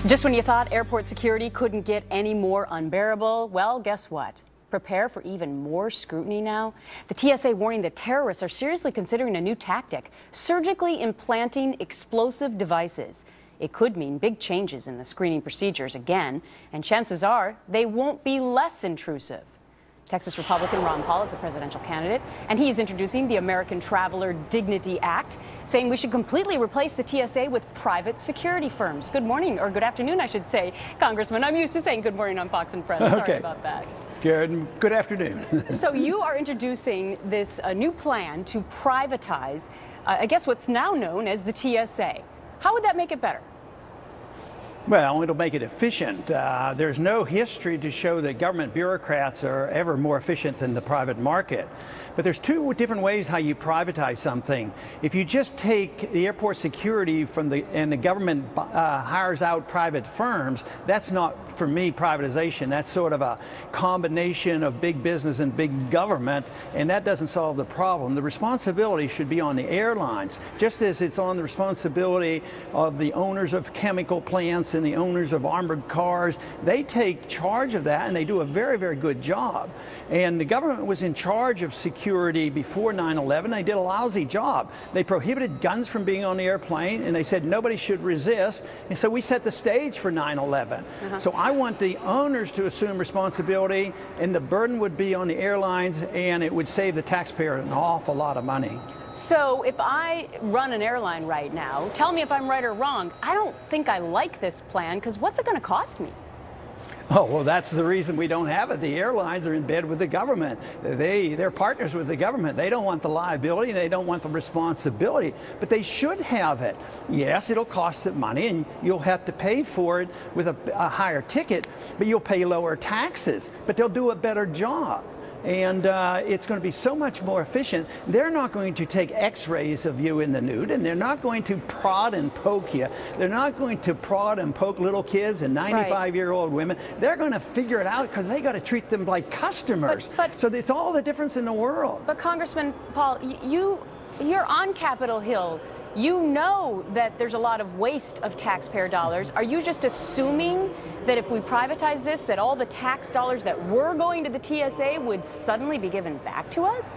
Just when you thought airport security couldn't get any more unbearable, well, guess what? Prepare for even more scrutiny now. The TSA warning that terrorists are seriously considering a new tactic, surgically implanting explosive devices. It could mean big changes in the screening procedures again, and chances are they won't be less intrusive. Texas Republican Ron Paul is a presidential candidate, and he is introducing the American Traveler Dignity Act, saying we should completely replace the TSA with private security firms. Good morning, or good afternoon, I should say, Congressman. I'm used to saying good morning on Fox and Friends. Sorry about that. Good afternoon. So you are introducing this new plan to privatize, I guess, what's now known as the TSA. How would that make it better? Well, it'll make it efficient. There's no history to show that government bureaucrats are ever more efficient than the private market. But there's two different ways how you privatize something. If you just take the airport security and the government hires out private firms, that's not, for me, privatization. That's sort of a combination of big business and big government, and that doesn't solve the problem. The responsibility should be on the airlines, just as it's on the responsibility of the owners of chemical plants and the owners of armored cars. They take charge of that, and they do a very, very good job. And the government was in charge of security before 9/11. They did a lousy job. They prohibited guns from being on the airplane, and they said nobody should resist. And so we set the stage for 9/11. So I want the owners to assume responsibility, and the burden would be on the airlines, and it would save the taxpayer an awful lot of money. So if I run an airline right now, tell me if I'm right or wrong, I don't think I like this plan, because what's it going to cost me? Oh, well, that's the reason we don't have it. The airlines are in bed with the government. They're partners with the government. They don't want the liability. They don't want the responsibility. But they should have it. Yes, it'll cost them money, and you'll have to pay for it with a higher ticket, but you'll pay lower taxes. But they'll do a better job. And it's going to be so much more efficient. They're not going to take x-rays of you in the nude, and they're not going to prod and poke you. They're not going to prod and poke little kids and 95-year-old women. They're going to figure it out because they got to treat them like customers. So it's all the difference in the world. But Congressman Paul, you're on Capitol Hill. You know that there's a lot of waste of taxpayer dollars. Are you just assuming that if we privatize this, that all the tax dollars that were going to the TSA would suddenly be given back to us?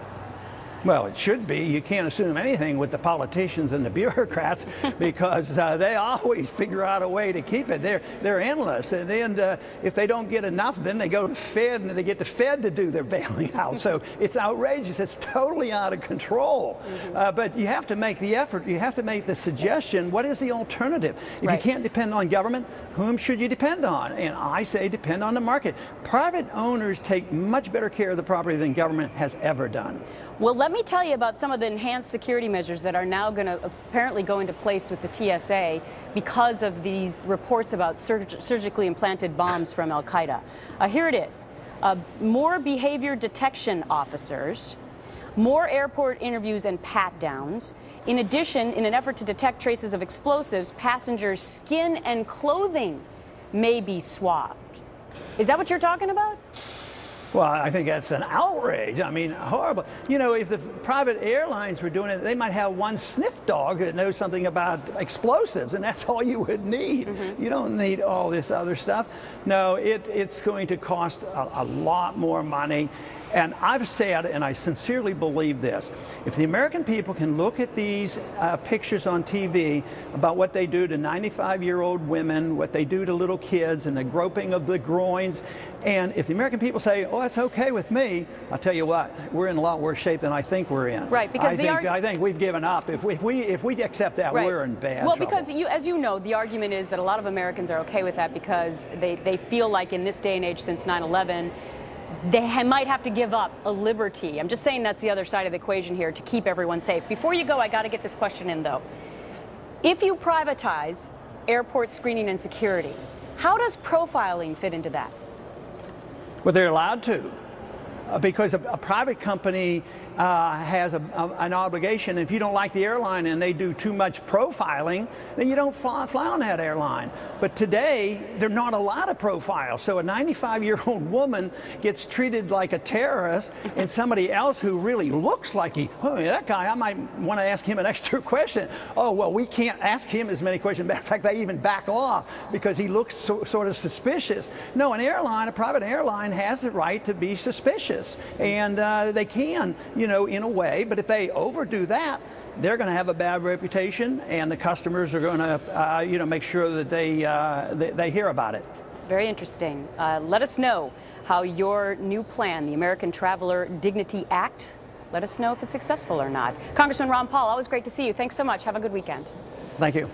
Well, it should be. You can't assume anything with the politicians and the bureaucrats because they always figure out a way to keep it. They're endless. And then if they don't get enough, then they go to Fed and they get the Fed to do their bailing out. So it's outrageous. It's totally out of control. But you have to make the effort. You have to make the suggestion. What is the alternative? If you can't depend on government, whom should you depend on? And I say depend on the market. Private owners take much better care of the property than government has ever done. Well, let me tell you about some of the enhanced security measures that are now going to apparently go into place with the TSA because of these reports about surgically implanted bombs from Al-Qaeda. Here it is. More behavior detection officers, more airport interviews and pat-downs. In addition, in an effort to detect traces of explosives, passengers' skin and clothing may be swabbed. Is that what you're talking about? Well, I think that's an outrage. I mean, horrible. You know, if the private airlines were doing it, they might have one sniff dog that knows something about explosives, and that's all you would need. You don't need all this other stuff. No, it's going to cost a lot more money. And I've said, and I sincerely believe this, if the American people can look at these pictures on TV about what they do to 95-year-old women, what they do to little kids, and the groping of the groins, and if the American people say, oh, that's okay with me, I'll tell you what, we're in a lot worse shape than I think we're in. Right, because I think we've given up. If we accept that, we're in bad trouble. Because as you know, the argument is that a lot of Americans are okay with that because they feel like in this day and age since 9/11, they might have to give up a liberty. I'm just saying that's the other side of the equation here to keep everyone safe. Before you go, I got to get this question in, though. If you privatize airport screening and security, how does profiling fit into that? Well, they're allowed to. Because a private company has an obligation. If you don't like the airline and they do too much profiling, then you don't fly on that airline. But today, there are not a lot of profiles. So a 95-year-old woman gets treated like a terrorist, and somebody else who really looks like that guy, I might want to ask him an extra question. Oh, well, we can't ask him as many questions. Matter of fact, they even back off because he looks sort of suspicious. No, a private airline has the right to be suspicious, and they can, in a way. But if they overdo that, they're going to have a bad reputation, and the customers are going to, make sure that they hear about it. Very interesting. Let us know how your new plan, the American Traveler Dignity Act, let us know if it's successful or not. Congressman Ron Paul, always great to see you. Thanks so much. Have a good weekend. Thank you.